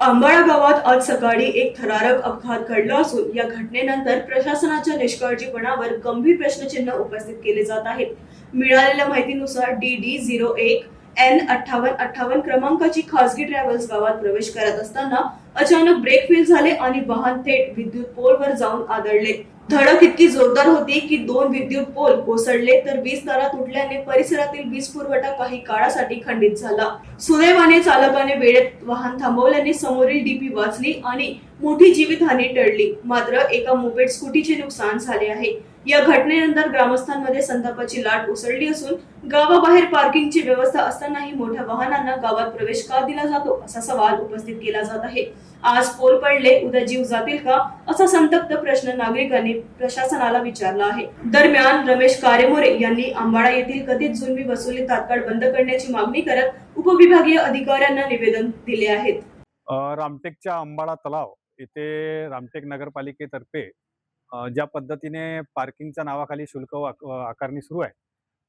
आंबाळा गावात आज सकाळी एक थरारक अपघात घडला असून या घटनेनंतर प्रशासनाच्या निष्काळजीपणावर गंभीर प्रश्नचिन्ह उपस्थित केले जात आहेत। मिळालेल्या माहितीनुसार DD01N5858 क्रमांकाची खासगी ट्रॅव्हल्स गावात प्रवेश करत असताना अचानक ब्रेक फेल झाले आणि वाहन थेट विद्युत पोलवर जाऊन आदळले। धडक इतकी जोरदार होती की 2 विद्युत पोल कोसळले तर वीज तारा तुटल्याने परिसरातील वीज पुरवठा काही काळासाठी खंडित झाला। सुदैवाने चालकाने वेळेत वाहन थांबवल्याने समोरील डीपी वाचली आणि मोठी जीवितहानी टळली। मात्र एका मोपेड स्कूटीचे नुकसान झाले आहे। या घटनेनंतर ग्रामस्थांमध्ये संतापाची लाट उसळली असून गावाबाहेर पार्किंगची व्यवस्था असतानाही मोठ्या वाहनांना गावात प्रवेश का दिला जातो असा सवाल उपस्थित केला जात आहे। आज पोल पडले उद्या जीव जातील का असा संतप्त प्रश्न नागरिकांनी प्रशासनाला विचारला आहे। दरम्यान रमेश कारेमोरे यांनी आंबाळा येथील कथित जुलमी वसुली तात्काळ बंद करण्याची मागणी करत उपविभागीय अधिकाऱ्यांना निवेदन दिले आहेत। रामटेकच्या अंबाळा तलाव इथे रामटेक नगरपालिकेतर्फे ज्या पद्धतीने पार्किंगच्या नावाखाली शुल्क आकारणी सुरू आहे,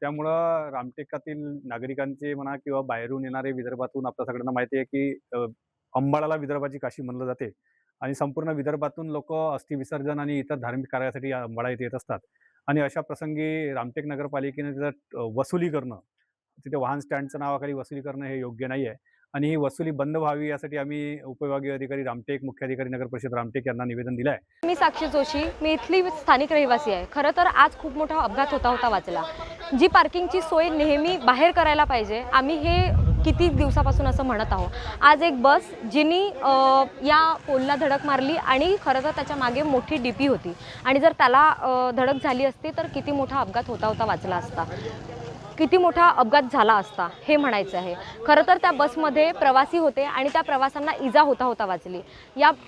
त्यामुळं रामटेकातील नागरिकांचे म्हणा किंवा बाहेरून येणारे विदर्भातून आपल्या सगळ्यांना माहिती आहे की अंबाळाला विदर्भाची काशी म्हणलं जाते आणि संपूर्ण विदर्भातून लोक अस्थि विसर्जन आणि इतर धार्मिक कार्यासाठी अंबाळा येथे येत असतात। आणि अशा प्रसंगी रामटेक नगरपालिकेने जर वसुली करणं, तिथे वाहन स्टँडच्या नावाखाली वसुली करणं हे योग्य नाही आहे आणि ही वसुली बंद व्हावी यासाठी आम्ही उपविभागीय अधिकारी रामटेक, मुख्याधिकारी नगर परिषद रामटेक यांना निवेदन दिलं आहे। मी साक्षी जोशी, मी इथली स्थानिक रहिवासी आहे। खरं तर आज खूप मोठा अपघात होता वाचला। जी पार्किंगची सोय नेहमी बाहेर करायला पाहिजे, आम्ही हे किती दिवसापासून असं म्हणत आहोत। आज एक बस जिनी या पोलला धडक मारली आणि खरं तर त्याच्या मागे मोठी डीपी होती आणि जर त्याला धडक झाली असती तर किती मोठा अपघात होता वाचला असता, किती मोठा अपघात झाला असता हे म्हणायचं आहे। खरं तर त्या बसमध्ये प्रवासी होते आणि त्या प्रवाशांना इजा होता वाचली।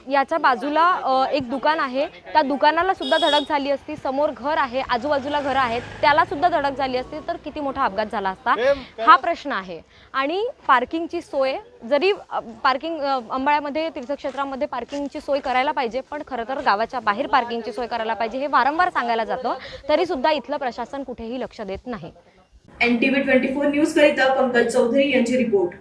याच्या बाजूला एक दुकान आहे, त्या दुकानाला सुद्धा धडक झाली असती, समोर घर आहे, आजूबाजूला घरं आहेत, त्याला सुद्धा धडक झाली असती तर किती मोठा अपघात झाला असता हा प्रश्न आहे। आणि पार्किंगची सोय जरी अंबाळ्यामध्ये तीर्थक्षेत्रामध्ये पार्किंगची सोय करायला पाहिजे, पण खरं तर गावाच्या बाहेर पार्किंगची सोय करायला पाहिजे हे वारंवार सांगायला जातं, तरी सुद्धा इथलं प्रशासन कुठेही लक्ष देत नाही। NTV 24 न्यूज करिता पंकज चौधरी यांची रिपोर्ट।